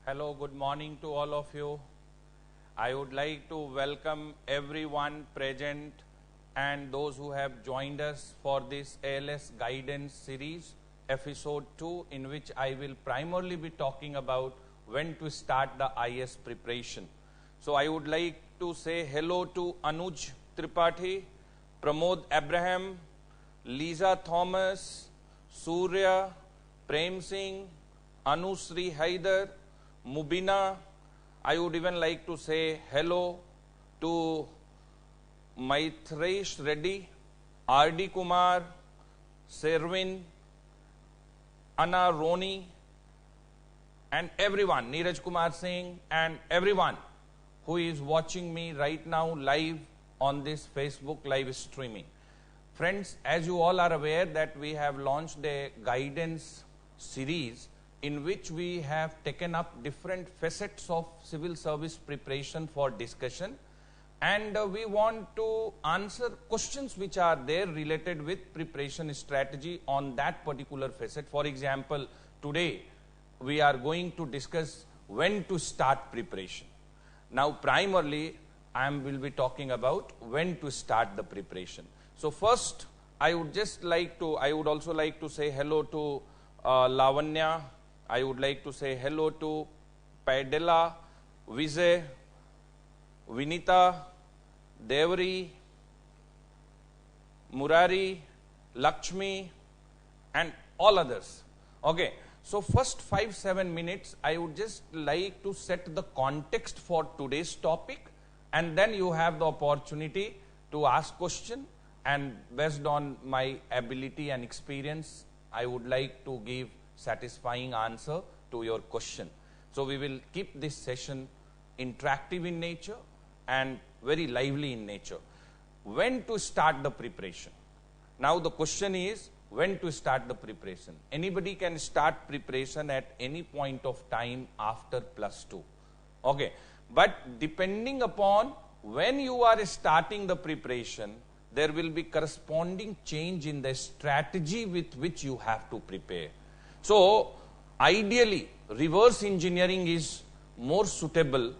Hello, good morning to all of you. I would like to welcome everyone present and those who have joined us for this ALS Guidance Series, episode 2, in which I will primarily be talking about when to start the IS preparation. So I would like to say hello to Anuj Tripathi, Pramod Abraham, Lisa Thomas, Surya, Prem Singh, Anusri Haidar, Mubina. I would even like to say hello to Maithresh Reddy, R.D. Kumar, Serwin, Anna Roni, and everyone, Neeraj Kumar Singh, and everyone who is watching me right now live on this Facebook live streaming. Friends, as you all are aware that we have launched a guidance series in which we have taken up different facets of civil service preparation for discussion, and we want to answer questions which are there related with preparation strategy on that particular facet. For example, today we are going to discuss when to start preparation. Now primarily I will be talking about when to start the preparation. So first I would also like to say hello to Lavanya. I would like to say hello to Paidela, Vijay, Vinita, Devari, Murari, Lakshmi, and all others. Okay, so first 5-7 minutes I would just like to set the context for today's topic, and then you have the opportunity to ask question, and based on my ability and experience I would like to give satisfying answer to your question. So we will keep this session interactive in nature and very lively in nature. When to start the preparation? Now the question is when to start the preparation. Anybody can start preparation at any point of time after +2. Okay, but depending upon when you are starting the preparation, there will be corresponding change in the strategy with which you have to prepare. So ideally reverse engineering is more suitable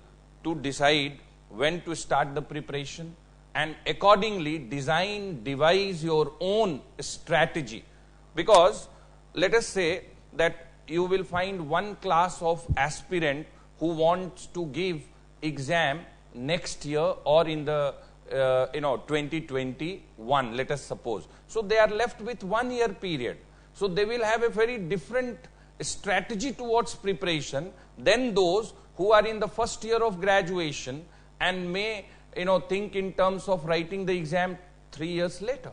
to decide when to start the preparation, and accordingly devise your own strategy. Because let us say that you will find one class of aspirant who wants to give exam next year or in the 2021, let us suppose. So they are left with 1 year period. So they will have a very different strategy towards preparation than those who are in the first year of graduation and may think in terms of writing the exam 3 years later.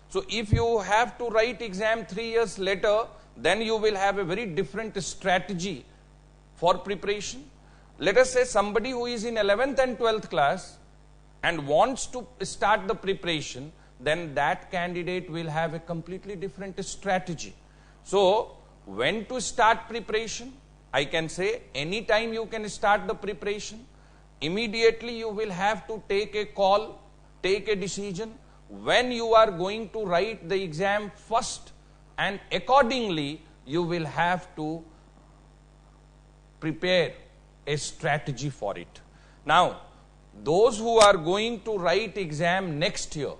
So if you have to write exam 3 years later, then you will have a very different strategy for preparation. Let us say somebody who is in 11th and 12th class and wants to start the preparation, then that candidate will have a completely different strategy. So when to start preparation? I can say anytime you can start the preparation. Immediately you will have to take a call, take a decision when you are going to write the exam first, and accordingly you will have to prepare a strategy for it. Now those who are going to write exam next year,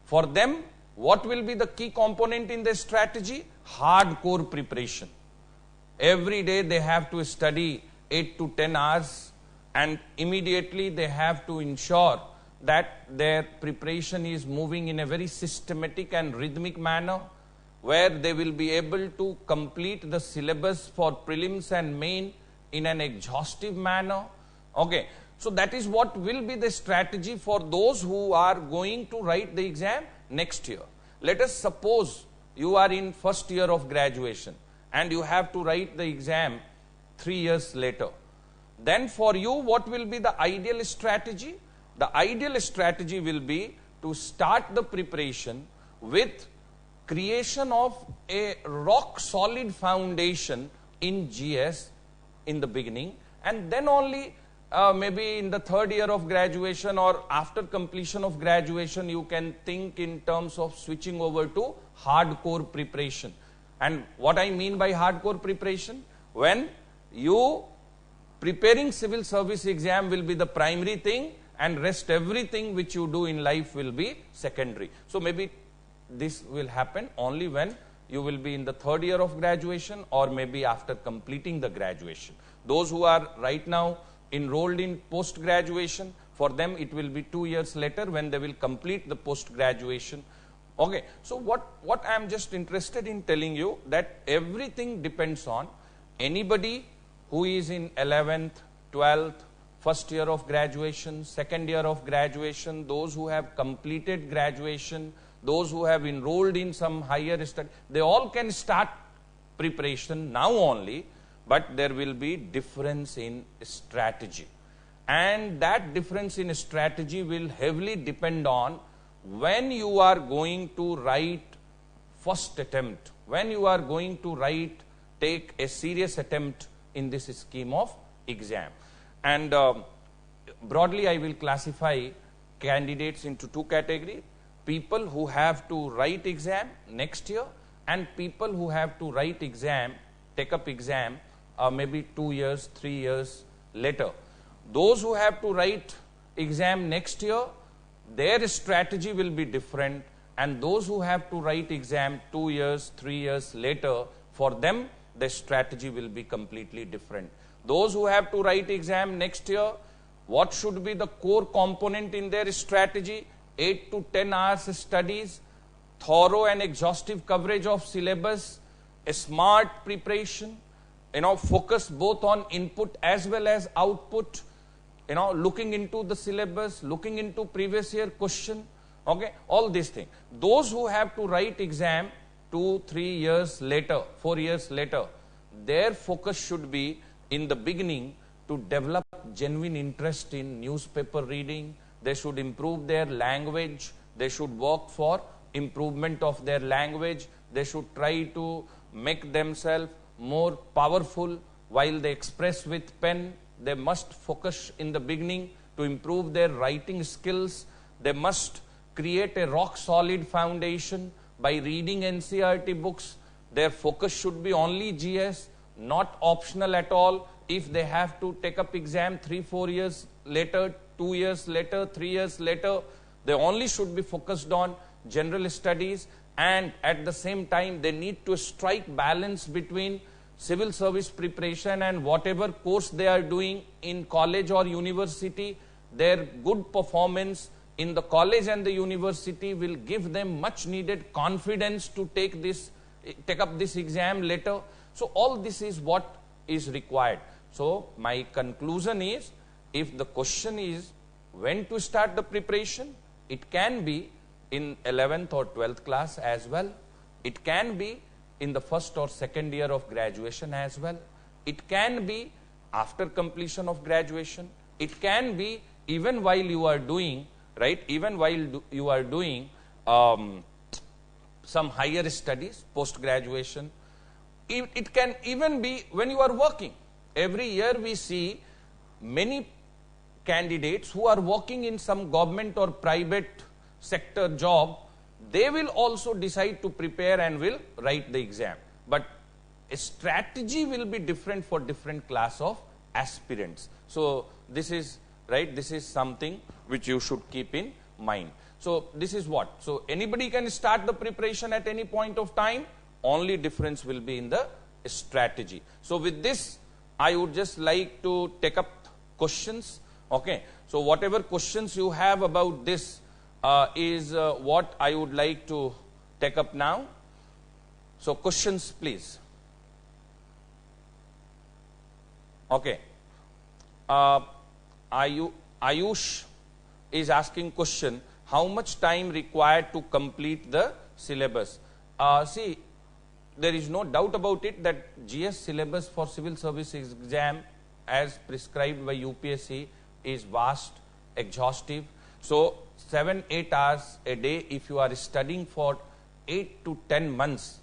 for them what will be the key component in the strategy? Hardcore preparation. Every day they have to study 8 to 10 hours, and immediately they have to ensure that their preparation is moving in a very systematic and rhythmic manner, where they will be able to complete the syllabus for prelims and main in an exhaustive manner. Okay, so that is what will be the strategy for those who are going to write the exam next year. Let us suppose you are in first year of graduation and you have to write the exam 3 years later. Then for you, what will be the ideal strategy? The ideal strategy will be to start the preparation with creation of a rock solid foundation in GS in the beginning, and then only maybe in the 3rd year of graduation or after completion of graduation you can think in terms of switching over to hardcore preparation. And what I mean by hardcore preparation, when you preparing civil service exam will be the primary thing, and rest everything which you do in life will be secondary. So maybe this will happen only when you will be in the third year of graduation, or maybe after completing the graduation. Those who are right now enrolled in post graduation, for them it will be 2 years later when they will complete the post graduation. Okay, so what I am just interested in telling you, that everything depends on anybody who is in 11th, 12th, first year of graduation, second year of graduation, those who have completed graduation, those who have enrolled in some higher study, they all can start preparation now only, but there will be difference in strategy. And that difference in strategy will heavily depend on when you are going to write first attempt, when you are going to take a serious attempt in this scheme of exam. And broadly I will classify candidates into two categories: people who have to write exam next year, and people who have to write exam, take up exam maybe 2 years, 3 years later. Those who have to write exam next year, their strategy will be different, and those who have to write exam 2 years, 3 years later, for them the strategy will be completely different. Those who have to write exam next year, what should be the core component in their strategy? 8 to 10 hours studies, thorough and exhaustive coverage of syllabus, a smart preparation, focus both on input as well as output, looking into the syllabus, looking into previous year question, okay, all these things. Those who have to write exam 2, 3 years later, 4 years later, their focus should be in the beginning to develop genuine interest in newspaper reading. They should improve their language. They should work for improvement of their language. They should try to make themselves more powerful while they express with pen. They must focus in the beginning to improve their writing skills. They must create a rock solid foundation by reading NCERT books. Their focus should be only GS, not optional at all. If they have to take up exam 3, 4 years later, 2 years later, 3 years later, they only should be focused on general studies, and at the same time they need to strike balance between civil service preparation and whatever course they are doing in college or university. Their good performance in the college and the university will give them much needed confidence to take up this exam later. So all this is what is required. So my conclusion is, if the question is when to start the preparation, it can be in 11th or 12th class as well. It can be in the first or second year of graduation as well. It can be after completion of graduation. It can be even while you are doing, even while you are doing some higher studies, post-graduation. It can even be when you are working. Every year we see many candidates who are working in some government or private sector job. They will also decide to prepare and will write the exam. But a strategy will be different for different class of aspirants. So this is this is something which you should keep in mind. So this is what. So anybody can start the preparation at any point of time. Only difference will be in the strategy. So with this, I would just like to take up questions. Okay. So whatever questions you have about this is what I would like to take up now. So questions, please. Okay. Ayush is asking question, how much time required to complete the syllabus? See, there is no doubt about it that GS syllabus for civil service exam as prescribed by UPSC is vast, exhaustive. So 7-8 hours a day, if you are studying for 8 to 10 months,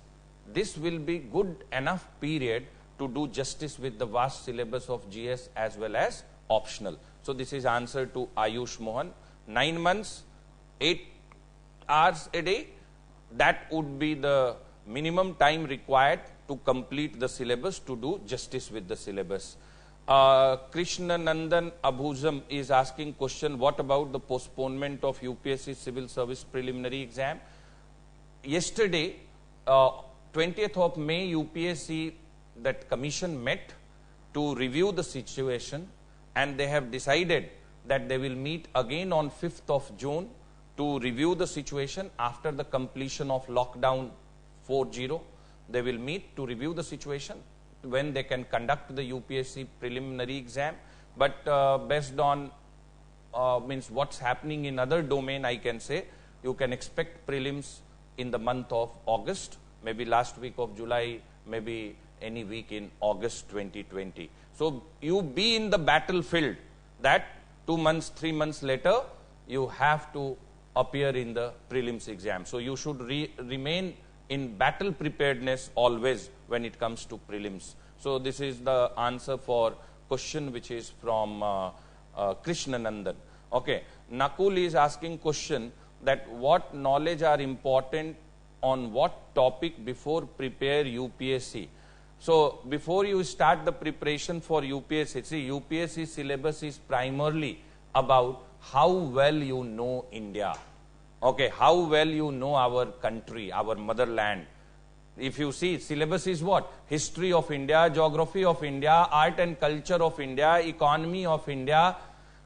this will be good enough period to do justice with the vast syllabus of GS as well as optional. So this is answer to Ayush Mohan. 9 months, 8 hours a day, that would be the minimum time required to complete the syllabus, to do justice with the syllabus. Krishna Nandan Abhuzam is asking question, what about the postponement of UPSC Civil Service Preliminary Exam? Yesterday, 20th of May, UPSC, that commission met to review the situation, and they have decided that they will meet again on 5th of June to review the situation after the completion of lockdown 4.0. They will meet to review the situation when they can conduct the UPSC preliminary exam. But based on means what's happening in other domain, I can say you can expect prelims in the month of August, maybe last week of July, maybe any week in August 2020. So you be in the battlefield that 2 months, 3 months later, you have to appear in the prelims exam. So you should remain in battle preparedness always when it comes to prelims. So this is the answer for question which is from Krishna Nandan. Okay, Nakul is asking question that what knowledge are important on what topic before prepare UPSC. So before you start the preparation for UPSC, see, UPSC syllabus is primarily about how well you know India. Okay, how well you know our country, our motherland. If you see, syllabus is what? History of India, geography of India, art and culture of India, economy of India,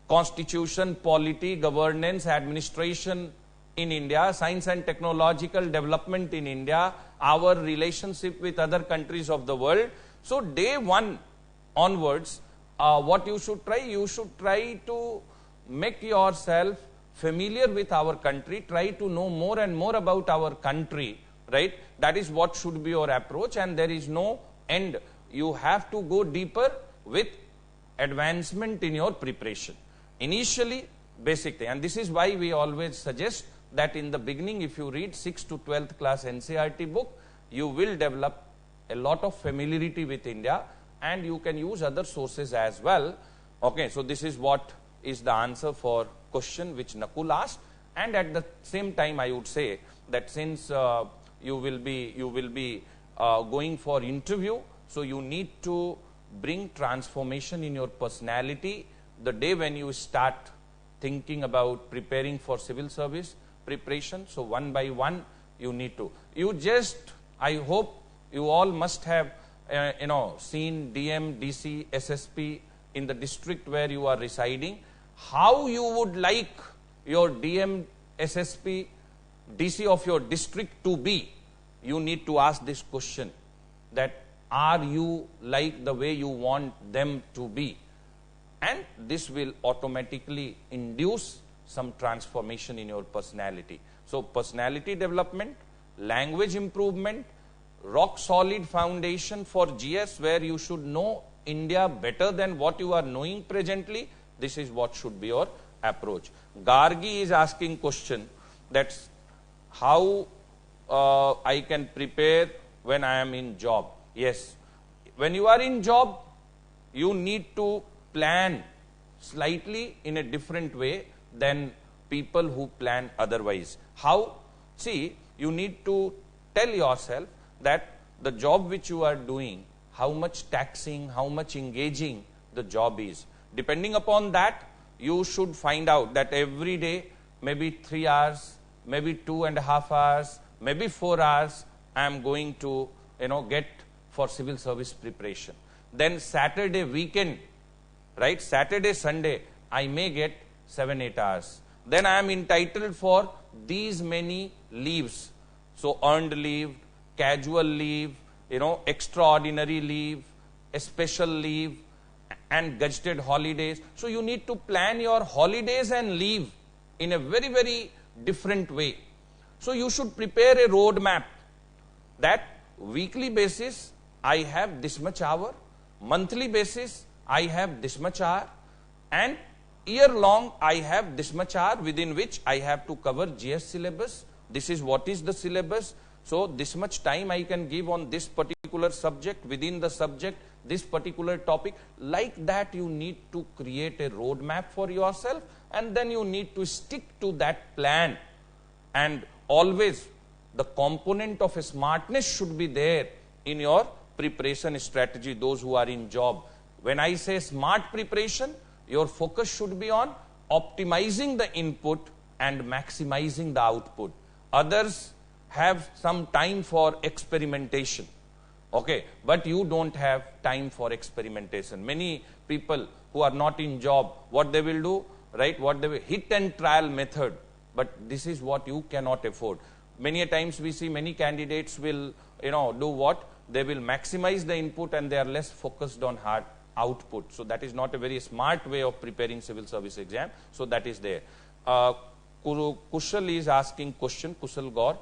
constitution, polity, governance, administration in India, science and technological development in India, our relationship with other countries of the world. So day one onwards, what you should try to make yourself familiar with our country, try to know more and more about our country, right? That is what should be your approach, and there is no end. You have to go deeper with advancement in your preparation. Initially, basic thing, and this is why we always suggest that in the beginning, if you read 6th to 12th class NCERT book, you will develop a lot of familiarity with India, and you can use other sources as well. Okay, so this is what is the answer for question which Nakul asked. And at the same time, I would say that since you will be going for interview, so you need to bring transformation in your personality the day when you start thinking about preparing for civil service preparation. So one by one you need to, I hope you all must have seen DM, DC, SSP in the district where you are residing. How you would like your DM, SSP, DC of your district to be, you need to ask this question, that are you like the way you want them to be? And this will automatically induce some transformation in your personality. So personality development, language improvement, rock solid foundation for GS, where you should know India better than what you are knowing presently. This is what should be your approach. Gargi is asking question, that's how I can prepare when I am in job. Yes, when you are in job, you need to plan slightly in a different way than people who plan otherwise. How? See, you need to tell yourself that the job which you are doing, how much taxing, how much engaging the job is. Depending upon that, you should find out that every day, maybe 3 hours, maybe 2.5 hours, maybe 4 hours, I am going to get for civil service preparation. Then Saturday weekend, right? Saturday, Sunday, I may get 7-8 hours. Then I am entitled for these many leaves. So earned leave, casual leave, extraordinary leave, a special leave, and gazetted holidays. So you need to plan your holidays and leave in a very, very different way. So you should prepare a roadmap that weekly basis I have this much hour, monthly basis I have this much hour, and year long I have this much hour within which I have to cover GS syllabus. This is what is the syllabus. So this much time I can give on this particular subject, within the subject, this particular topic. Like that, you need to create a roadmap for yourself, and then you need to stick to that plan. And always the component of a smartness should be there in your preparation strategy. Those who are in job, When I say smart preparation, your focus should be on optimizing the input and maximizing the output. Others have some time for experimentation, okay, but you don't have time for experimentation. Many people who are not in job, what they will do, right, what they will, hit and trial method, but this is what you cannot afford. Many a times we see many candidates will, do what? They will maximize the input and they are less focused on hard output. So that is not a very smart way of preparing civil service exam. So that is there. Kushal is asking question, Kushal Gaur,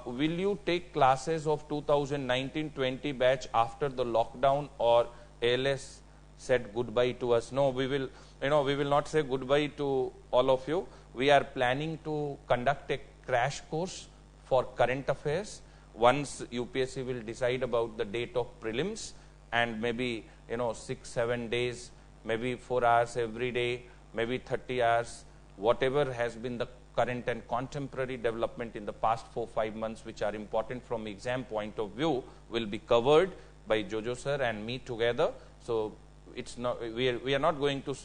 will you take classes of 2019-20 batch after the lockdown, or ALS said goodbye to us? No, we will, we will not say goodbye to all of you. We are planning to conduct a crash course for current affairs once UPSC will decide about the date of prelims, and maybe 6-7 days, maybe 4 hours every day, maybe 30 hours, whatever has been the current and contemporary development in the past 4-5 months which are important from exam point of view will be covered by Jojo sir and me together. So it's not, we are not going to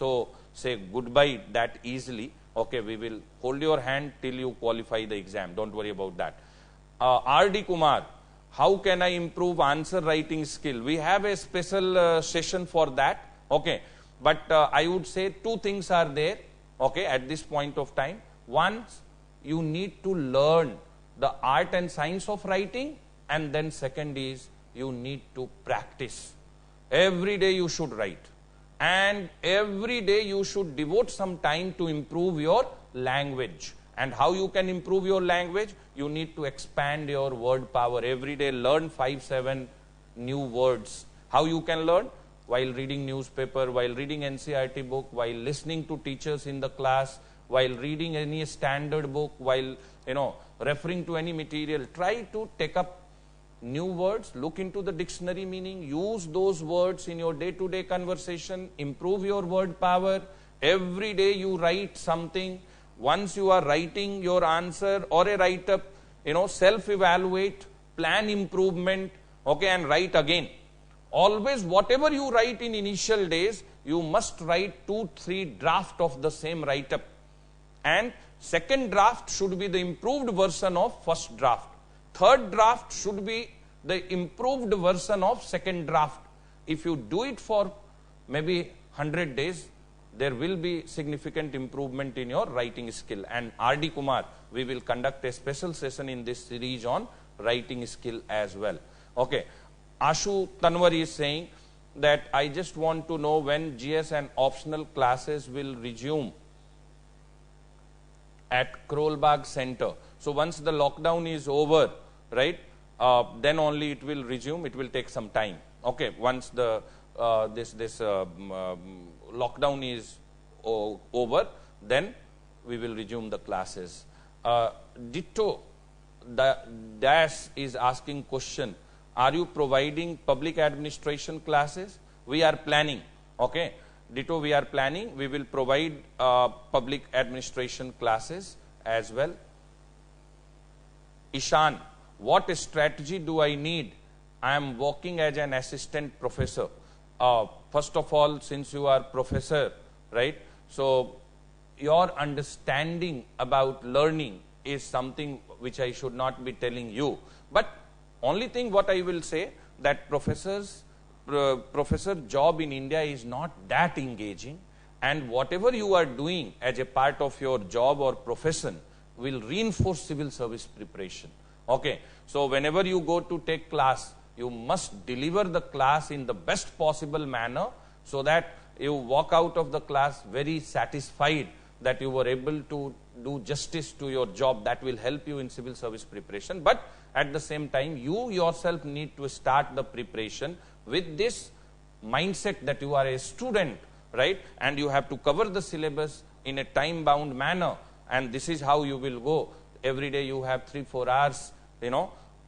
say goodbye that easily. Okay, we will hold your hand till you qualify the exam. Don't worry about that. R.D. Kumar, how can I improve answer writing skill? We have a special session for that. Okay, but I would say two things are there. Okay, at this point of time. One, you need to learn the art and science of writing, and then second is you need to practice. Every day you should write, and every day you should devote some time to improve your language. And how you can improve your language? You need to expand your word power. Every day learn 5-7 new words. How you can learn? While reading newspaper, while reading NCERT book, while listening to teachers in the class, while reading any standard book, while referring to any material. Try to take up new words, look into the dictionary meaning, use those words in your day-to-day conversation, improve your word power. Every day you write something. Once you are writing your answer or a write-up, self-evaluate, plan improvement, okay, and write again. Always whatever you write in initial days, you must write 2-3 draft of the same write-up. And second draft should be the improved version of first draft. Third draft should be the improved version of second draft. If you do it for maybe 100 days, there will be significant improvement in your writing skill. And R.D. Kumar, we will conduct a special session in this series on writing skill as well. Okay. Ashu Tanwar is saying that I just want to know when GS and optional classes will resume at Krolbag Center. So once the lockdown is over, right, then only it will resume. It will take some time. Okay, once the lockdown is over, then we will resume the classes. Ditto Dash is asking question. Are you providing public administration classes? We are planning. Okay. Ditto, we are planning. We will provide public administration classes as well. Ishan, what strategy do I need? I am working as an assistant professor. First of all, since you are professor, right? So your understanding about learning is something which I should not be telling you. But only thing what I will say, that professor job in India is not that engaging, and whatever you are doing as a part of your job or profession will reinforce civil service preparation. Okay, so whenever you go to take class, you must deliver the class in the best possible manner so that you walk out of the class very satisfied that you were able to do justice to your job. That will help you in civil service preparation. But at the same time, you yourself need to start the preparation with this mindset that you are a student, right? And you have to cover the syllabus in a time-bound manner. And this is how you will go. Every day you have 3-4 hours,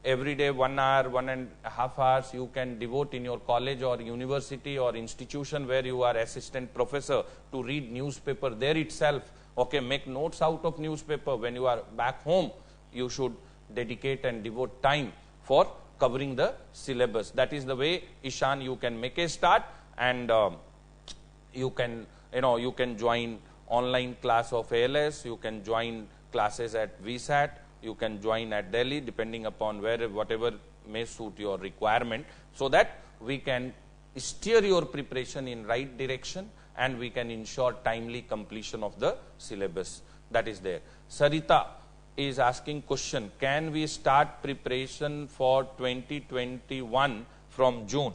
every day 1 hour, 1.5 hours you can devote in your college or university or institution where you are assistant professor to read newspaper there itself. Okay, make notes out of newspaper. When you are back home, you should dedicate and devote time for covering the syllabus. That is the way, Ishan, you can make a start. and you can join online class of ALS, you can join classes at VSAT, you can join at Delhi, depending upon whatever may suit your requirement, so that we can steer your preparation in right direction and we can ensure timely completion of the syllabus that is there. Sarita is asking question, can we start preparation for 2021 from June?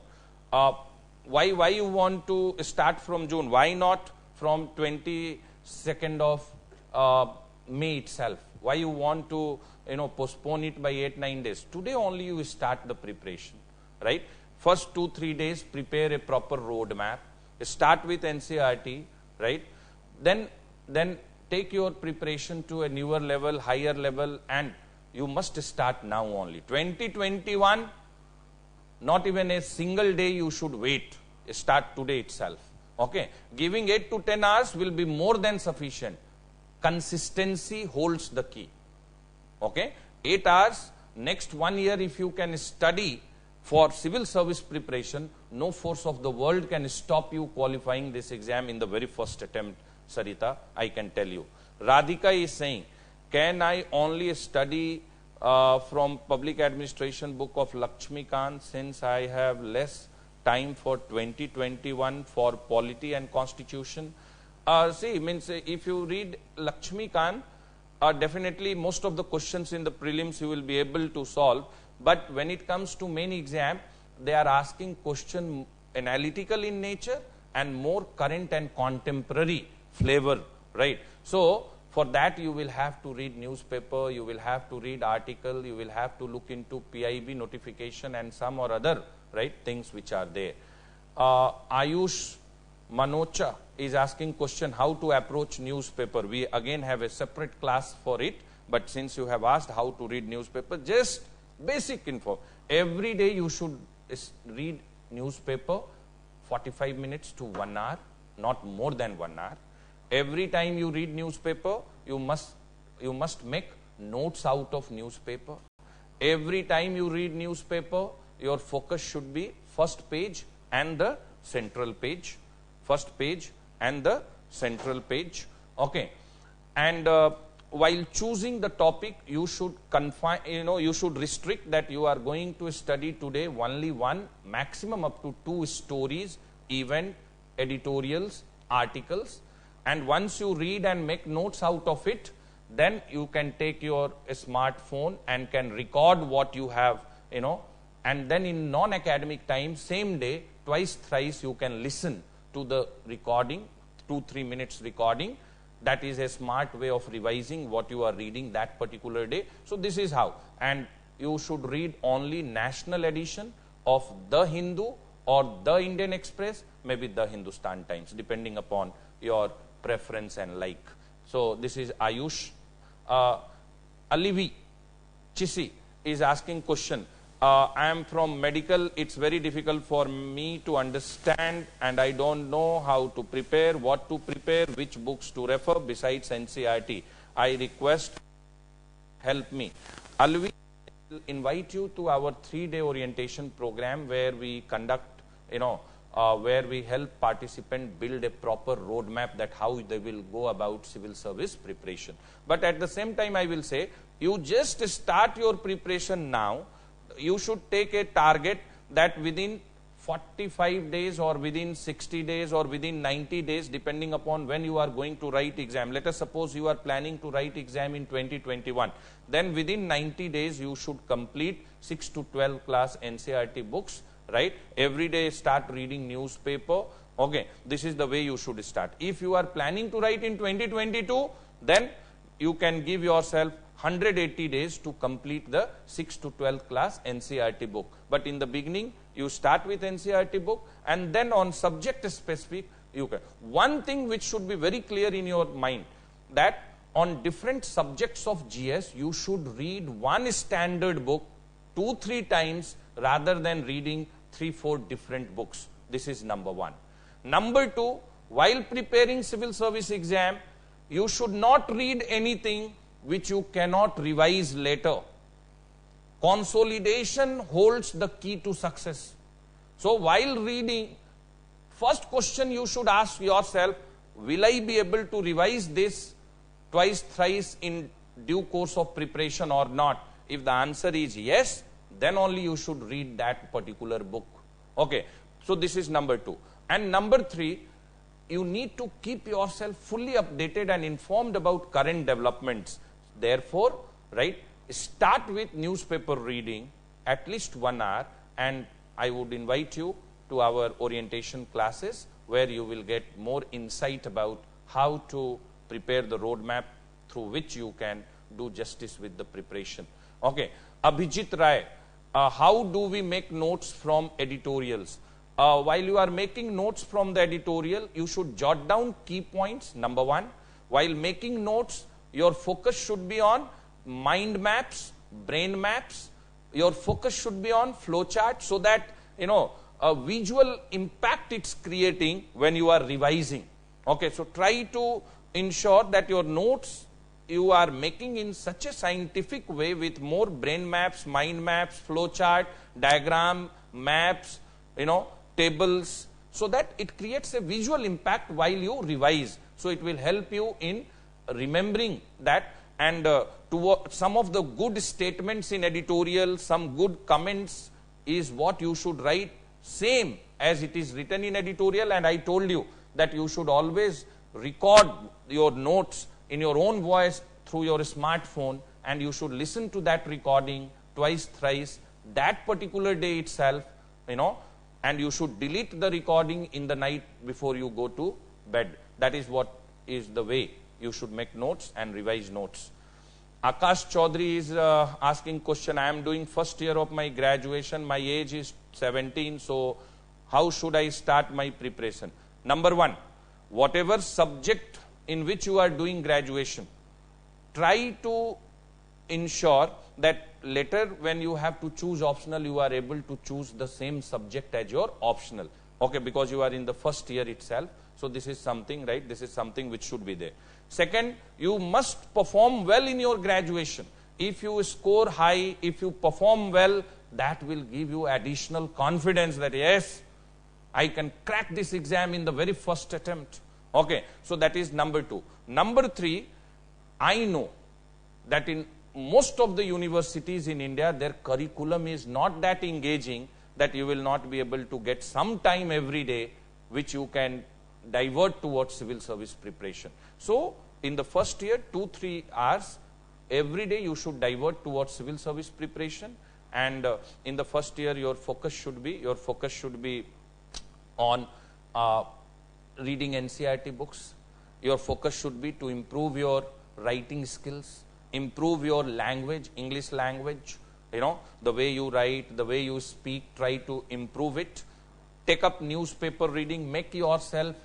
Why you want to start from June? Why not from 22nd of May itself? Why you want to postpone it by 8-9 days? Today only you start the preparation, right? First 2-3 days prepare a proper roadmap. Start with NCERT, right? Then take your preparation to a newer level, higher level, and you must start now only. 2021, not even a single day you should wait. Start today itself. Okay? Giving 8 to 10 hours will be more than sufficient. Consistency holds the key. Okay? 8 hours, next 1 year if you can study for civil service preparation, no force of the world can stop you qualifying this exam in the very first attempt, Sarita, I can tell you. Radhika is saying, can I only study from public administration book of Lakshmikant since I have less time for 2021 for polity and constitution? See, means if you read Lakshmikant, definitely most of the questions in the prelims you will be able to solve. But when it comes to main exam, they are asking question analytical in nature and more current and contemporary flavor, right? So for that you will have to read newspaper, you will have to read article, you will have to look into PIB notification and some or other, right, things which are there. Ayush Manocha is asking question, how to approach newspaper. We again have a separate class for it, but since you have asked how to read newspaper, just basic info. Every day you should read newspaper 45 minutes to 1 hour, not more than 1 hour. Every time you read newspaper, you must make notes out of newspaper. Every time you read newspaper, your focus should be first page and the central page. First page and the central page. Okay. And while choosing the topic, you should confine, you should restrict that you are going to study today only one, maximum up to 2 stories, event, editorials, articles. And once you read and make notes out of it, then you can take your smartphone and can record what you have, and then in non-academic time, same day, twice, thrice, you can listen to the recording, 2-3 minutes recording. That is a smart way of revising what you are reading that particular day. So this is how. And you should read only national edition of The Hindu or The Indian Express, maybe The Hindustan Times, depending upon your preference and like. So this is Ayush. Alivi Chisi is asking question. I am from medical, it's very difficult for me to understand and I don't know how to prepare, what to prepare, which books to refer besides NCERT. I request help me. Alvi will invite you to our 3-day orientation program where we conduct, where we help participants build a proper roadmap that how they will go about civil service preparation. But at the same time, I will say, you just start your preparation now. You should take a target that within 45 days or within 60 days or within 90 days, depending upon when you are going to write exam. Let us suppose you are planning to write exam in 2021. Then within 90 days, you should complete 6 to 12 class NCERT books, right? Every day start reading newspaper. Okay, this is the way you should start. If you are planning to write in 2022, then you can give yourself 180 days to complete the 6 to 12 class NCERT book. But in the beginning, you start with NCERT book and then on subject specific, you can. One thing which should be very clear in your mind, that on different subjects of GS, you should read one standard book 2-3 times rather than reading 3-4 different books. This is number one. Number two, while preparing civil service exam, you should not read anything which you cannot revise later. Consolidation holds the key to success. So while reading First question you should ask yourself, will I be able to revise this twice, thrice in due course of preparation or not? If the answer is yes, then only you should read that particular book. Okay, so this is number 2. And number 3, you need to keep yourself fully updated and informed about current developments. Therefore, right, start with newspaper reading at least 1 hour, and I would invite you to our orientation classes where you will get more insight about how to prepare the roadmap through which you can do justice with the preparation. Okay, Abhijit Rai, how do we make notes from editorials? While you are making notes from the editorial, you should jot down key points, number 1. While making notes, your focus should be on mind maps, brain maps. Your focus should be on flowchart, so that, you know, a visual impact it's creating when you are revising. Okay, so try to ensure that your notes you are making in such a scientific way with more brain maps, mind maps, flowchart, diagram, maps, you know, tables, so that it creates a visual impact while you revise. So it will help you in remembering that, and some of the good statements in editorial, some good comments is what you should write same as it is written in editorial. And I told you that you should always record your notes in your own voice through your smartphone, and you should listen to that recording twice, thrice, that particular day itself, you know, and you should delete the recording in the night before you go to bed. That is what is the way you should make notes and revise notes. Akash Chaudhary is asking question, I am doing first year of my graduation, my age is 17, so how should I start my preparation? Number 1, whatever subject in which you are doing graduation, try to ensure that later when you have to choose optional, you are able to choose the same subject as your optional. Okay, because you are in the first year itself. So this is something, right? This is something which should be there. Second, you must perform well in your graduation. If you score high, if you perform well, that will give you additional confidence that yes, I can crack this exam in the very first attempt. Okay, so that is number 2. Number 3, I know that in most of the universities in India, their curriculum is not that engaging that you will not be able to get some time every day which you can divert towards civil service preparation. So in the first year, 2-3 hours every day you should divert towards civil service preparation. And in the first year, your focus should be on reading NCERT books. Your focus should be to improve your writing skills, improve your language, English language, you know, the way you write, the way you speak, try to improve it. Take up newspaper reading, make yourself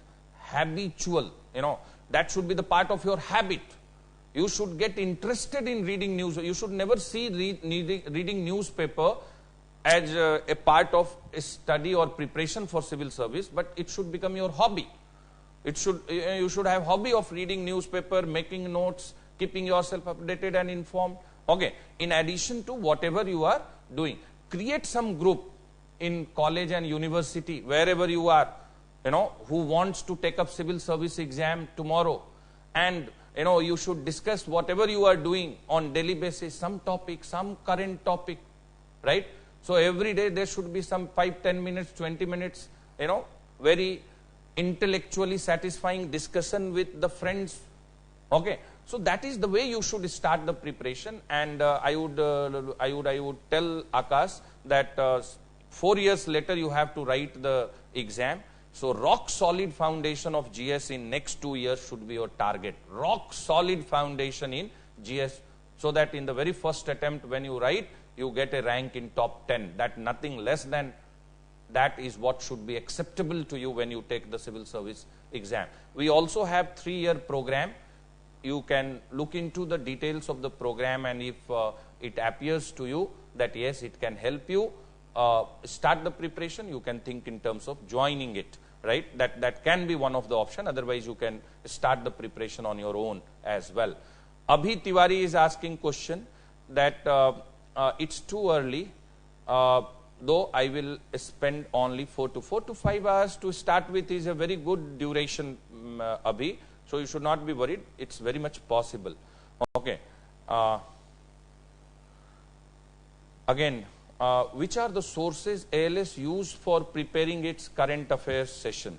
habitual, you know, that should be the part of your habit. You should get interested in reading news. You should never see reading newspaper as a part of a study or preparation for civil service, but it should become your hobby. You should have hobby of reading newspaper, making notes, keeping yourself updated and informed. Okay, in addition to whatever you are doing, create some group in college and university, wherever you are, you know, who wants to take up civil service exam tomorrow, and you know, you should discuss whatever you are doing on daily basis, some topic, some current topic, right? So every day there should be some 5-10 minutes, 20 minutes, you know, very intellectually satisfying discussion with the friends. Okay, so that is the way you should start the preparation. And I would tell Akash that 4 years later you have to write the exam. So rock solid foundation of GS in next 2 years should be your target. Rock solid foundation in GS, so that in the very first attempt when you write, you get a rank in top 10. That nothing less than that is what should be acceptable to you when you take the civil service exam. We also have 3-year program. You can look into the details of the program, and if it appears to you that yes, it can help you start the preparation, you can think in terms of joining it, right? That can be one of the options. Otherwise, you can start the preparation on your own as well. Abhi Tiwari is asking question that it's too early. though I will spend only 4 to 5 hours to start with, is a very good duration, Abhi. So you should not be worried. It's very much possible. Okay. Again, which are the sources ALS used for preparing its current affairs session?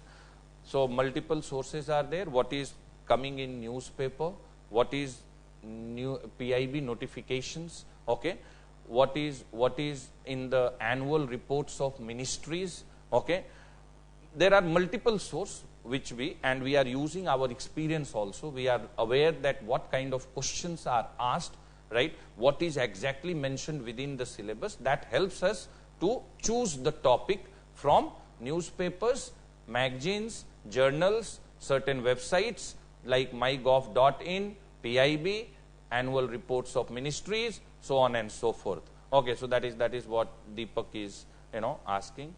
So multiple sources are there. What is coming in newspaper? What is new PIB notifications? Okay. What is in the annual reports of ministries? Okay. There are multiple sources which we are using our experience also. We are aware that what kind of questions are asked, right? What is exactly mentioned within the syllabus. That helps us to choose the topic from newspapers, magazines, journals, certain websites like mygov.in, PIB, annual reports of ministries, so on and so forth. Okay, so that is what Deepak is asking.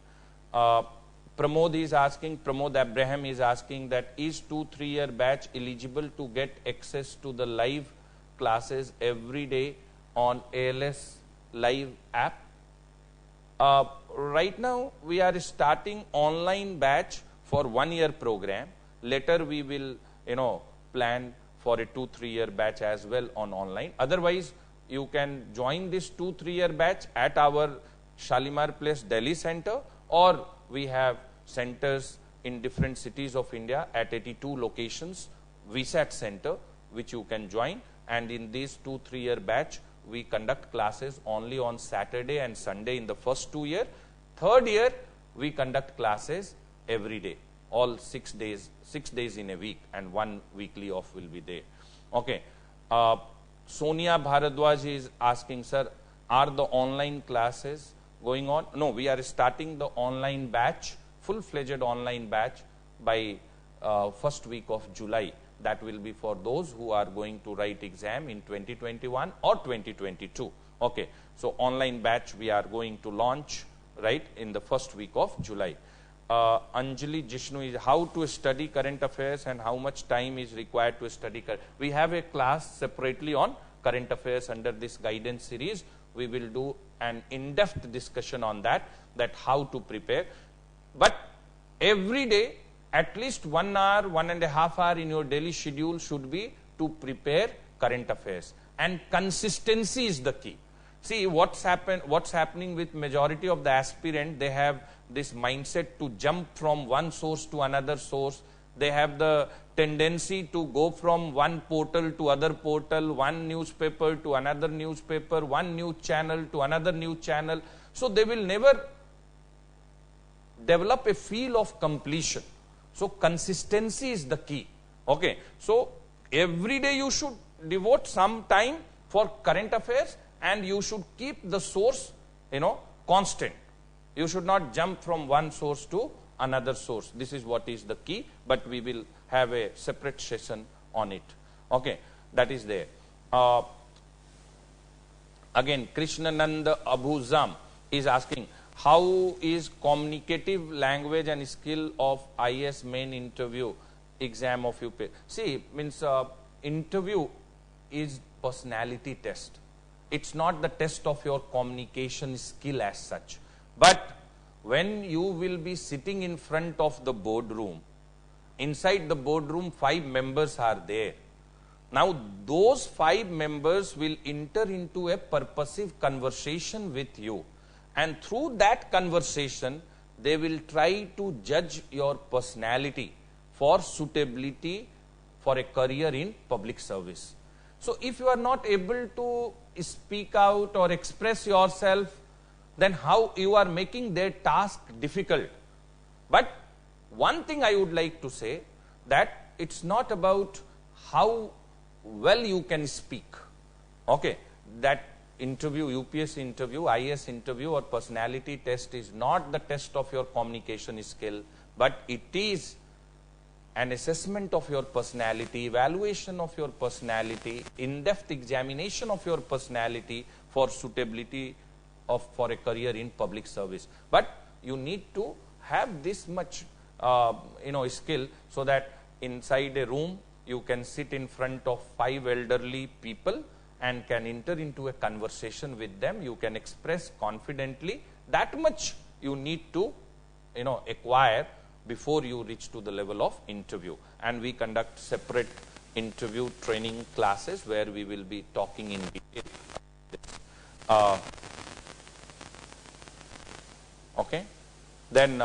Pramod is asking, Pramod Abraham is asking that is 2-3 year batch eligible to get access to the live classes every day on ALS live app? Right now we are starting online batch for 1 year program. Later we will plan for a 2-3 year batch as well on online. Otherwise you can join this 2-3 year batch at our Shalimar Place Delhi center, or we have centers in different cities of India at 82 locations, VSAT center, which you can join. And in this 2-3 year batch, we conduct classes only on Saturday and Sunday in the first 2 year. Third year, we conduct classes every day, all 6 days in a week, and 1 weekly off will be there. Okay. Sonia Bharadwaj is asking, sir, are the online classes going on? No, we are starting the online batch, full-fledged online batch by first week of July. That will be for those who are going to write exam in 2021 or 2022. Okay. So online batch we are going to launch right in the first week of July. Anjali Jishnu is how to study current affairs and how much time is required to study. We have a class separately on current affairs under this guidance series. We will do an in-depth discussion on that how to prepare. But every day, at least 1 hour, 1.5 hours in your daily schedule should be to prepare current affairs. And consistency is the key. See, what's happening with majority of the aspirant, they have this mindset to jump from one source to another source. They have the tendency to go from one portal to other portal, one newspaper to another newspaper, one news channel to another news channel. So they will never develop a feel of completion. So consistency is the key. Okay. So every day you should devote some time for current affairs, and you should keep the source, constant. You should not jump from one source to another source. This is what is the key, but we will have a separate session on it. Okay, that is there. Again, Krishnanand Abhuzam is asking, how is communicative language and skill of IS main interview exam of UP? See, means interview is personality test. It's not the test of your communication skill as such. But when you will be sitting in front of the boardroom, inside the boardroom 5 members are there. Now those 5 members will enter into a purposive conversation with you. And through that conversation, they will try to judge your personality for suitability for a career in public service. So if you are not able to speak out or express yourself, then how you are making their task difficult. But one thing I would like to say, that it's not about how well you can speak. Okay, that interview, UPS interview, IS interview or personality test is not the test of your communication skill, but it is an assessment of your personality, evaluation of your personality, in-depth examination of your personality for suitability for a career in public service. But you need to have this much skill, so that inside a room you can sit in front of 5 elderly people and can enter into a conversation with them. You can express confidently That much you need to, acquire before you reach to the level of interview. And we conduct separate interview training classes where we will be talking in detail. Okay. Then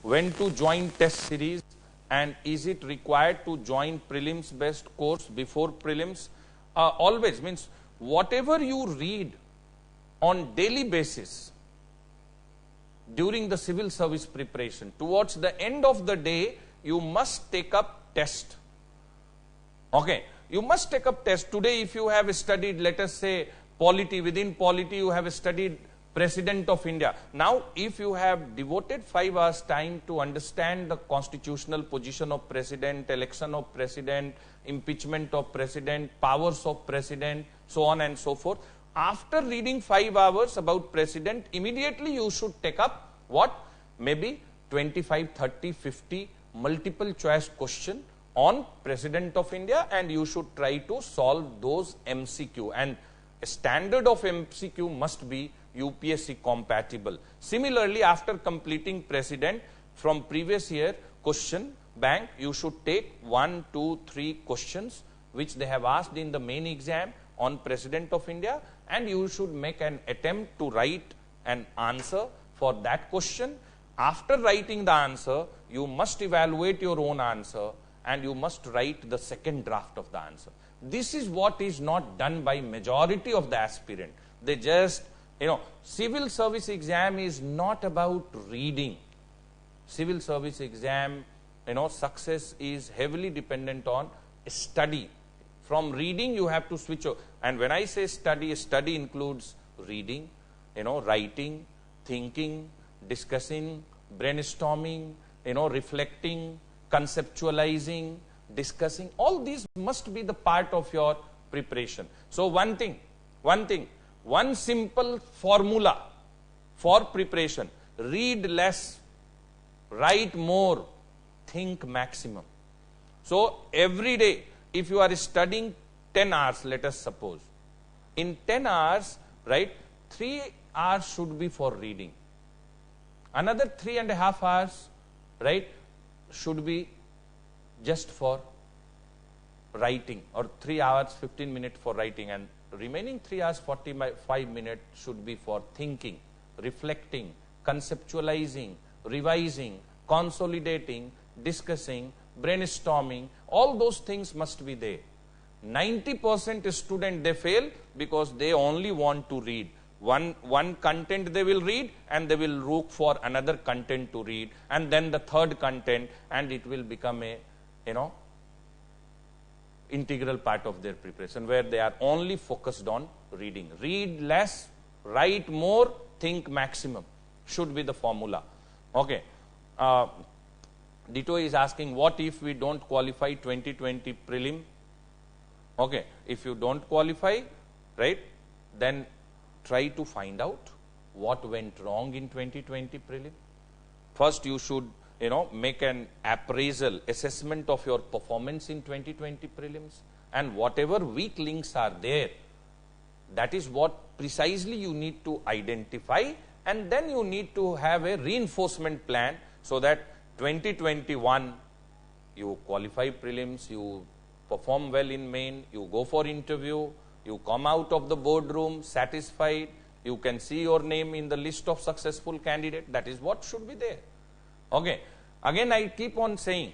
when to join test series, and is it required to join prelims based course before prelims? Always, means whatever you read on daily basis during the civil service preparation, towards the end of the day, you must take up test. Okay, you must take up test. Today, if you have studied, let us say, polity, within polity, you have studied President of India. Now, if you have devoted 5 hours time to understand the constitutional position of President, election of President, impeachment of President, powers of President, so on and so forth, after reading 5 hours about President, immediately you should take up what? Maybe 25, 30, 50 multiple choice question on President of India, and you should try to solve those MCQ. And a standard of MCQ must be UPSC compatible. Similarly, after completing President from previous year question bank, you should take 1, 2, 3 questions which they have asked in the main exam on President of India, and you should make an attempt to write an answer for that question. After writing the answer, you must evaluate your own answer and you must write the second draft of the answer. This is what is not done by majority of the aspirant. They just, civil service exam is not about reading. Civil service exam, success is heavily dependent on study. From reading, you have to switch over. And when I say study, study includes reading, writing, thinking, discussing, brainstorming, reflecting, conceptualizing, discussing. All these must be the part of your preparation. So one simple formula for preparation: read less, write more, think maximum. So every day, if you are studying 10 hours, let us suppose, in 10 hours, right, 3 hours should be for reading. Another 3.5 hours, right, should be just for writing, or 3 hours 15 minutes for writing, and remaining 3 hours 45 minutes should be for thinking, reflecting, conceptualizing, revising, consolidating, discussing, brainstorming. All those things must be there. 90% student, they fail because they only want to read. One content they will read, and they will look for another content to read, and then the third content, and it will become a, integral part of their preparation, where they are only focused on reading. Read less, write more, think maximum should be the formula. Okay. Dito is asking, what if we don't qualify 2020 prelim? Okay, if you don't qualify, right, then try to find out what went wrong in 2020 prelim. First, you should, make an appraisal, assessment of your performance in 2020 prelims, and whatever weak links are there, that is what precisely you need to identify, and then you need to have a reinforcement plan so that 2021 you qualify prelims, you perform well in main, you go for interview, you come out of the boardroom satisfied, you can see your name in the list of successful candidate. That is what should be there. Okay. Again, I keep on saying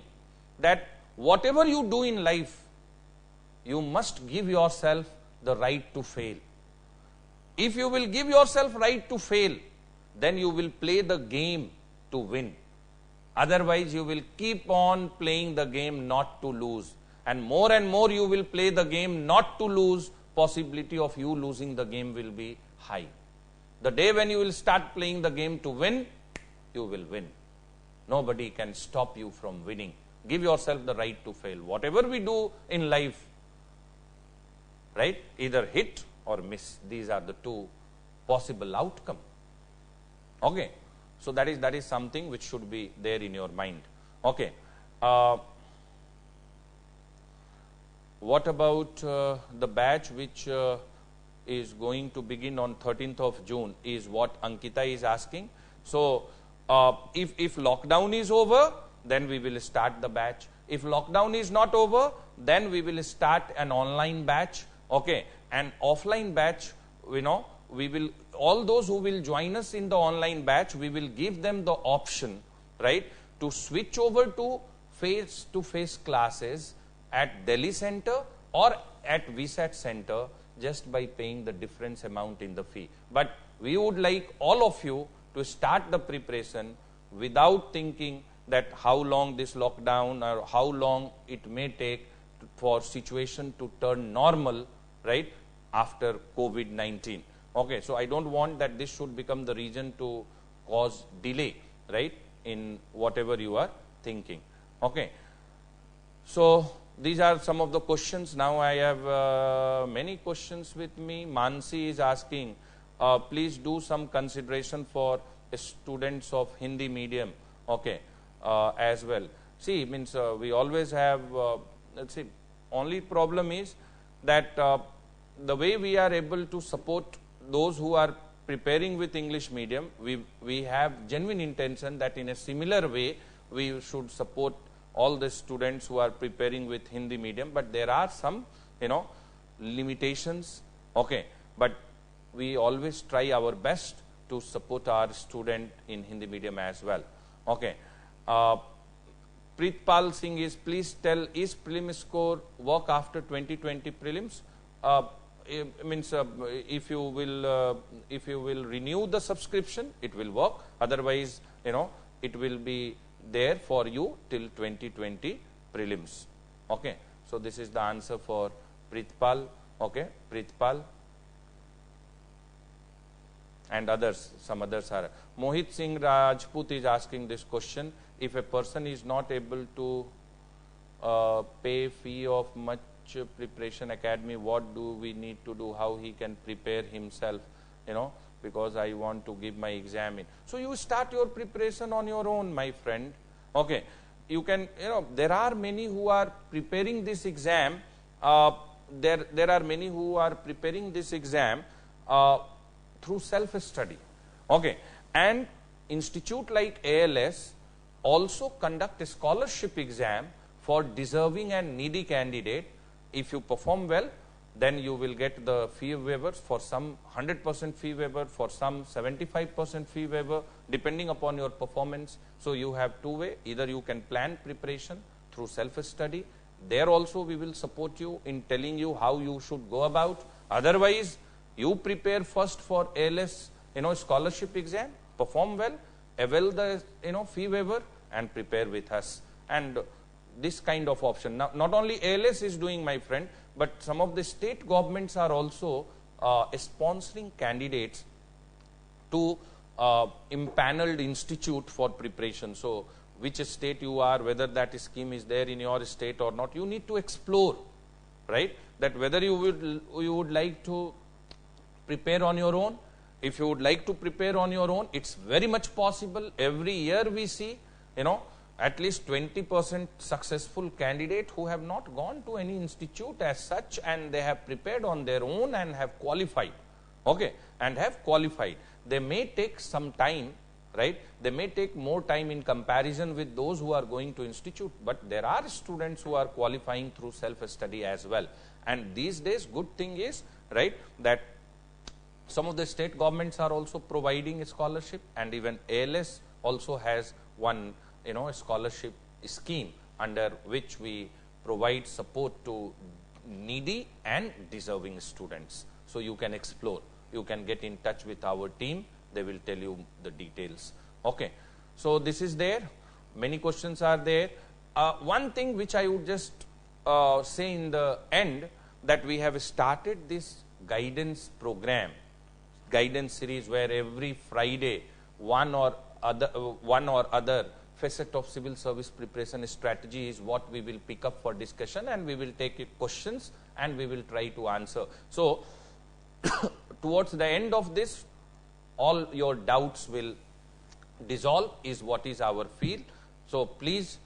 that whatever you do in life, you must give yourself the right to fail. If you will give yourself right to fail, then you will play the game to win. Otherwise, you will keep on playing the game not to lose. And more you will play the game not to lose, possibility of you losing the game will be high. The day when you will start playing the game to win, you will win. Nobody can stop you from winning. Give yourself the right to fail. Whatever we do in life, right, either hit or miss. These are the two possible outcomes. Okay. So that is something which should be there in your mind. Okay. What about the batch which is going to begin on 13th of June is what Ankita is asking. So if lockdown is over, then we will start the batch. If lockdown is not over, then we will start an online batch, okay, and offline batch, we will, all those who will join us in the online batch, we will give them the option, right, to switch over to face-to-face classes at Delhi Center or at VSAT Center just by paying the difference amount in the fee. But we would like all of you to start the preparation without thinking that how long this lockdown or how long it may take for situation to turn normal, right, after COVID-19. Okay, so I don't want that this should become the reason to cause delay, right, in whatever you are thinking. Okay, so these are some of the questions. Now I have many questions with me. Mansi is asking, please do some consideration for students of Hindi medium, okay, as well. See, means we always have, let's see, only problem is that the way we are able to support those who are preparing with English medium, we have genuine intention that in a similar way we should support all the students who are preparing with Hindi medium, but there are some, limitations, okay, but we always try our best to support our student in Hindi medium as well, okay. Preetpal Singh is, please tell, is prelim score work after 2020 prelims? Means if you will renew the subscription, it will work. Otherwise, it will be there for you till 2020 prelims. Okay. So this is the answer for Preetpal. Okay, Preetpal and others. Some others are. Mohit Singh Rajput is asking this question: if a person is not able to pay fee of much preparation academy, what do we need to do? How he can prepare himself? Because I want to give my exam in. So you start your preparation on your own, my friend. Okay, you can. There are many who are preparing this exam. There are many who are preparing this exam through self-study. Okay, and institute like ALS also conduct a scholarship exam for deserving and needy candidate. If you perform well, then you will get the fee waivers, for some 100% fee waiver, for some 75% fee waiver, depending upon your performance. So you have two ways: either you can plan preparation through self-study. There also we will support you in telling you how you should go about. Otherwise, you prepare first for ALS, scholarship exam, perform well, avail the fee waiver, and prepare with us. And this kind of option. Now, not only ALS is doing, my friend, but some of the state governments are also sponsoring candidates to impaneled institute for preparation. So which state you are, whether that scheme is there in your state or not, you need to explore, right? That whether you would like to prepare on your own. If you would like to prepare on your own, it's very much possible. Every year we see, at least 20% successful candidate who have not gone to any institute as such, and they have prepared on their own and have qualified. Okay, and have qualified. They may take some time, right? They may take more time in comparison with those who are going to institute, but there are students who are qualifying through self-study as well. And these days, good thing is, right, that some of the state governments are also providing a scholarship, and even ALS also has one, scholarship scheme under which we provide support to needy and deserving students. So you can explore. You can get in touch with our team. They will tell you the details. Okay. So this is there. Many questions are there. One thing which I would just say in the end, that we have started this guidance program, guidance series, where every Friday one or other facet of civil service preparation strategy is what we will pick up for discussion, and we will take questions and we will try to answer. So towards the end of this, all your doubts will dissolve, is what is our feel. So please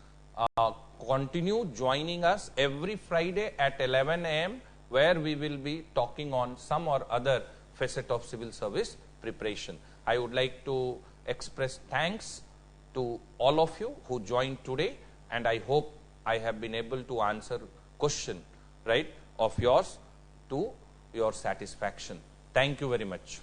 continue joining us every Friday at 11 a.m. where we will be talking on some or other facet of civil service preparation. I would like to express thanks to all of you who joined today, and I hope I have been able to answer question, right, of yours to your satisfaction. Thank you very much.